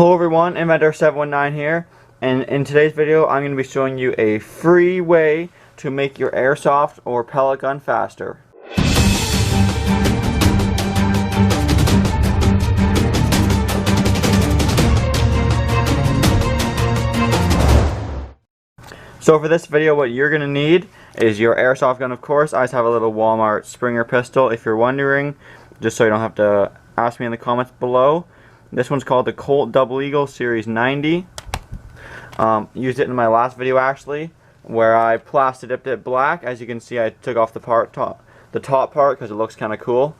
Hello everyone, Inventor719 here, and in today's video I'm going to be showing you a free way to make your airsoft or pellet gun faster. So for this video what you're going to need is your airsoft gun, of course. I just have a little Walmart Springer pistol if you're wondering, just so you don't have to ask me in the comments below. This one's called the Colt Double Eagle Series 90. Used it in my last video actually, where I plasti dipped it black. As you can see, I took off the top part because it looks kind of cool.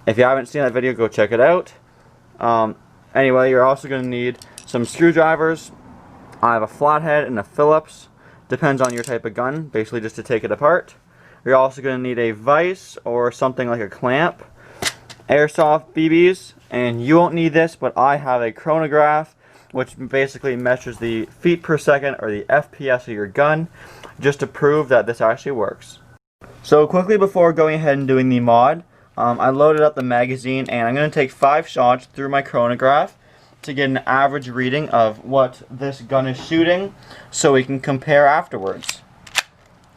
If you haven't seen that video, go check it out. Anyway, you're also going to need some screwdrivers. I have a flathead and a Phillips. Depends on your type of gun, basically just to take it apart. You're also going to need a vise or something like a clamp. Airsoft BBs, and you won't need this, but I have a chronograph which basically measures the feet per second or the FPS of your gun, just to prove that this actually works. So quickly before going ahead and doing the mod, I loaded up the magazine and I'm going to take 5 shots through my chronograph to get an average reading of what this gun is shooting so we can compare afterwards.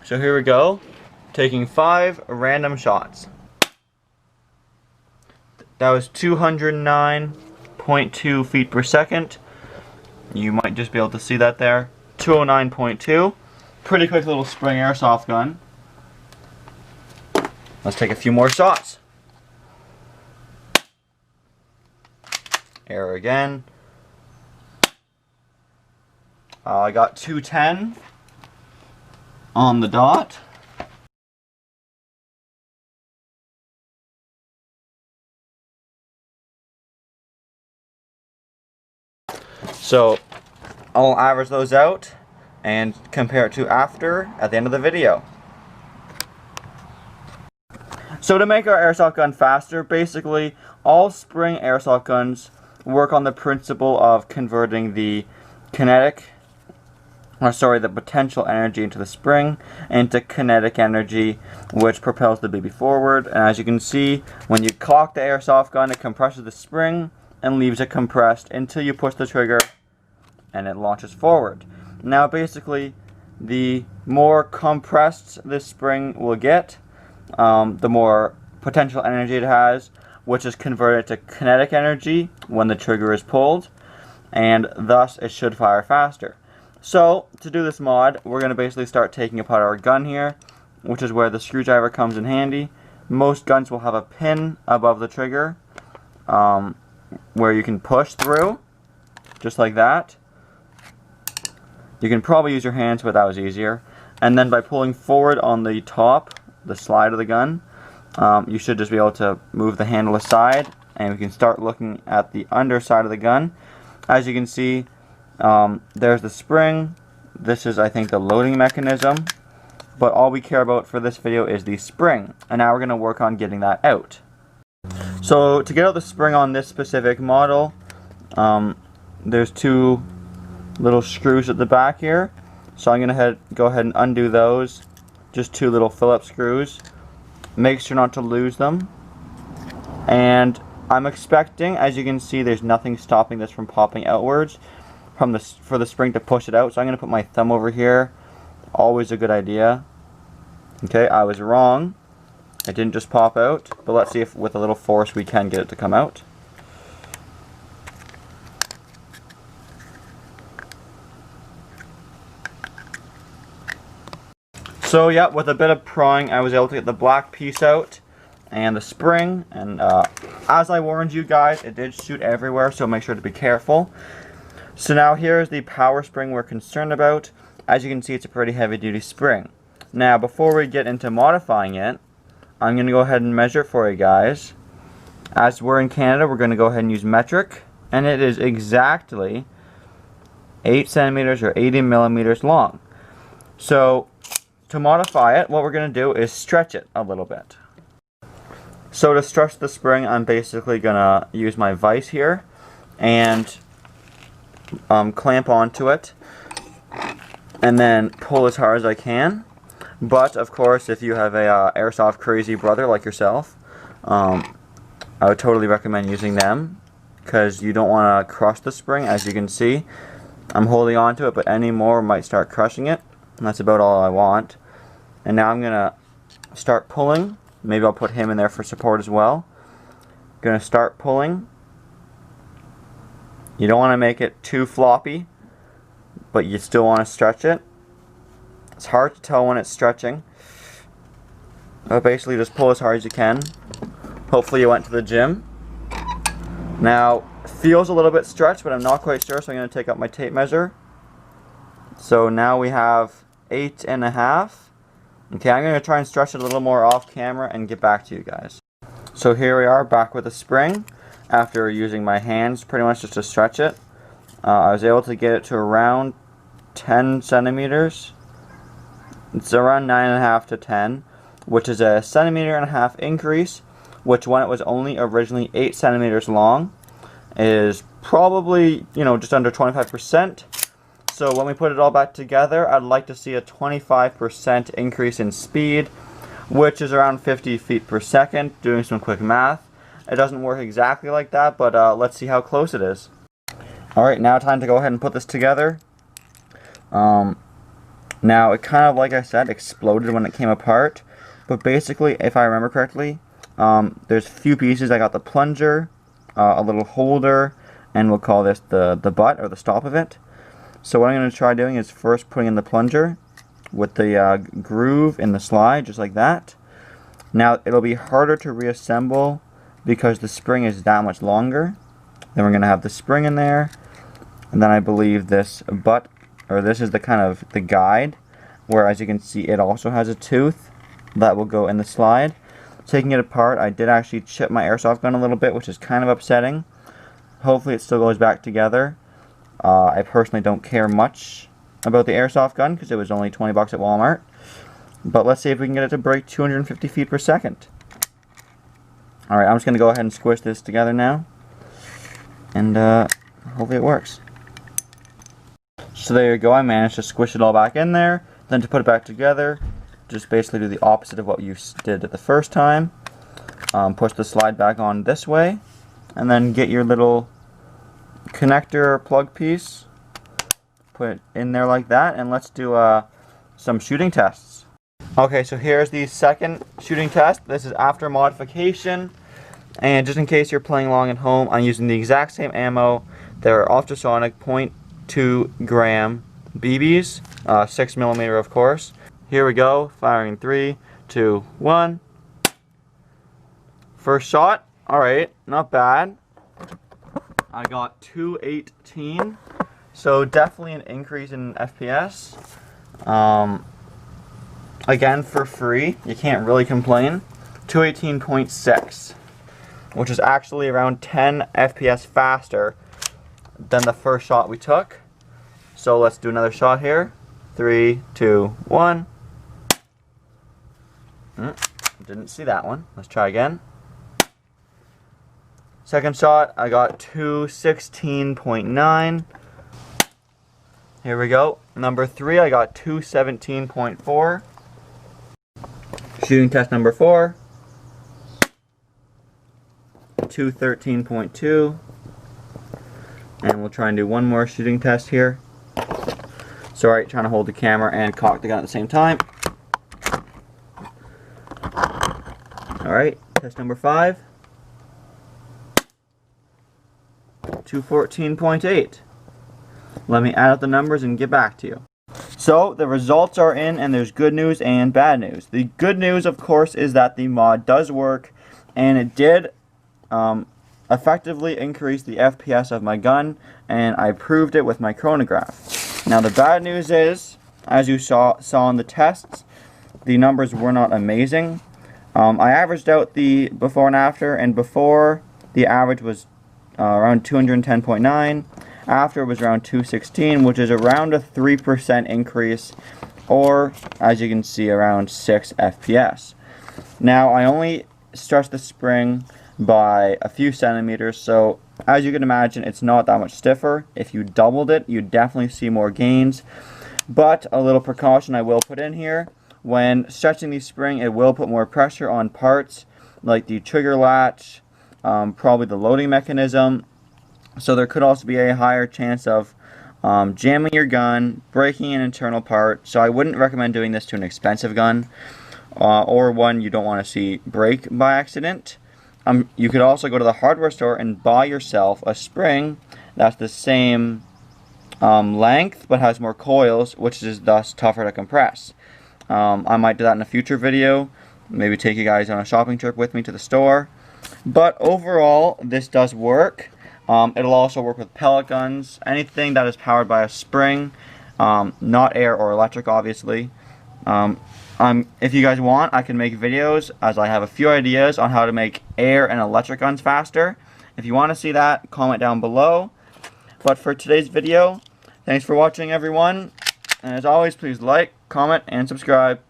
So here we go, taking 5 random shots. That was 209.2 feet per second. You might just be able to see that there. 209.2. Pretty quick little spring airsoft gun. Let's take a few more shots. Air again. I got 210 on the dot. So I'll average those out and compare it to after at the end of the video. So to make our airsoft gun faster, basically all spring airsoft guns work on the principle of converting the the potential energy into the spring into kinetic energy, which propels the baby forward. And as you can see, when you cock the airsoft gun, it compresses the spring and leaves it compressed until you push the trigger and it launches forward. Now basically, the more compressed this spring will get, the more potential energy it has, which is converted to kinetic energy when the trigger is pulled, and thus it should fire faster. So to do this mod, we're going to basically start taking apart our gun here, which is where the screwdriver comes in handy. Most guns will have a pin above the trigger where you can push through, just like that. You can probably use your hands, but that was easier. And then by pulling forward on the top, the slide of the gun, you should just be able to move the handle aside, and we can start looking at the underside of the gun. As you can see, there's the spring. This is, I think, the loading mechanism. But all we care about for this video is the spring. And now we're going to work on getting that out. So to get out the spring on this specific model, there's 2 little screws at the back here. So I'm going to go ahead and undo those. Just 2 little Phillips screws. Make sure not to lose them. And I'm expecting, as you can see, there's nothing stopping this from popping outwards for the spring to push it out. So I'm going to put my thumb over here. Always a good idea. Okay, I was wrong. It didn't just pop out, but let's see if with a little force we can get it to come out. So yeah, with a bit of prying, I was able to get the black piece out and the spring. And as I warned you guys, it did shoot everywhere, so make sure to be careful. So now here's the power spring we're concerned about. As you can see, it's a pretty heavy-duty spring. Now, before we get into modifying it, I'm going to go ahead and measure for you guys. As we're in Canada, we're going to go ahead and use metric, and it is exactly 8 centimeters or 80 millimeters long. So to modify it, what we're going to do is stretch it a little bit. So to stretch the spring, I'm basically going to use my vise here and clamp onto it and then pull as hard as I can. But of course, if you have a airsoft crazy brother like yourself, I would totally recommend using them, because you don't want to crush the spring. As you can see, I'm holding on to it, but any more might start crushing it. And that's about all I want. And now I'm going to start pulling. Maybe I'll put him in there for support as well. Going to start pulling. You don't want to make it too floppy, but you still want to stretch it. It's hard to tell when it's stretching, but basically just pull as hard as you can. Hopefully you went to the gym. Now, it feels a little bit stretched, but I'm not quite sure, so I'm going to take out my tape measure. So now we have 8.5. Okay, I'm going to try and stretch it a little more off camera and get back to you guys. So here we are back with the spring after using my hands pretty much just to stretch it. I was able to get it to around 10 centimeters. It's around 9.5 to 10, which is a 1.5 centimeter increase, which when it was only originally 8 centimeters long is probably, you know, just under 25%. So when we put it all back together, I'd like to see a 25% increase in speed, which is around 50 feet per second, doing some quick math. It doesn't work exactly like that, but let's see how close it is. Alright, now time to go ahead and put this together. Now, it kind of, like I said, exploded when it came apart. But basically, if I remember correctly, there's a few pieces. I got the plunger, a little holder, and we'll call this the butt or the stop of it. So what I'm going to try doing is first putting in the plunger with the groove in the slide, just like that. Now, it'll be harder to reassemble because the spring is that much longer. Then we're going to have the spring in there. And then I believe this butt, or this is the kind of the guide, where as you can see it also has a tooth that will go in the slide. Taking it apart, I did actually chip my airsoft gun a little bit, which is kind of upsetting. Hopefully it still goes back together. I personally don't care much about the airsoft gun because it was only 20 bucks at Walmart. But let's see if we can get it to break 250 feet per second. Alright, I'm just going to go ahead and squish this together now. And hopefully it works. So there you go, I managed to squish it all back in there. Then to put it back together, just basically do the opposite of what you did the first time. Push the slide back on this way, and then get your little connector plug piece, put it in there like that, and let's do some shooting tests. Okay, so here's the second shooting test. This is after modification, and just in case you're playing along at home, I'm using the exact same ammo. They're ultrasonic .2 gram BBs, 6mm of course. Here we go, firing 3, 2, 1. First shot, alright, not bad. I got 218, so definitely an increase in FPS. Again, for free, you can't really complain. 218.6, which is actually around 10 FPS faster than the first shot we took. So let's do another shot here. 3, 2, 1. Didn't see that one. Let's try again. Second shot, I got 216.9. Here we go. Number 3, I got 217.4. Shooting test number 4. 213.2. And we'll try and do one more shooting test here. Sorry, trying to hold the camera and cock the gun at the same time. Alright, test number 5. 214.8. Let me add up the numbers and get back to you. So, the results are in, and there's good news and bad news. The good news, of course, is that the mod does work, and it did effectively increase the FPS of my gun, and I proved it with my chronograph. Now, the bad news is, as you saw in the tests, the numbers were not amazing. I averaged out the before and after, and before the average was around 210.9. After was around 216, which is around a 3% increase, or as you can see, around 6 FPS. Now, I only stretched the spring by a few centimeters, so as you can imagine, it's not that much stiffer. If you doubled it, you'd definitely see more gains. But a little precaution I will put in here: when stretching the spring, it will put more pressure on parts like the trigger latch, probably the loading mechanism, So there could also be a higher chance of jamming your gun, breaking an internal part. So I wouldn't recommend doing this to an expensive gun or one you don't want to see break by accident. You could also go to the hardware store and buy yourself a spring that's the same length but has more coils, which is thus tougher to compress. I might do that in a future video, maybe take you guys on a shopping trip with me to the store. But overall, this does work. It'll also work with pellet guns, anything that is powered by a spring, not air or electric, obviously. If you guys want, I can make videos, as I have a few ideas on how to make air and electric guns faster. If you want to see that, comment down below. But for today's video, thanks for watching, everyone. And as always, please like, comment, and subscribe.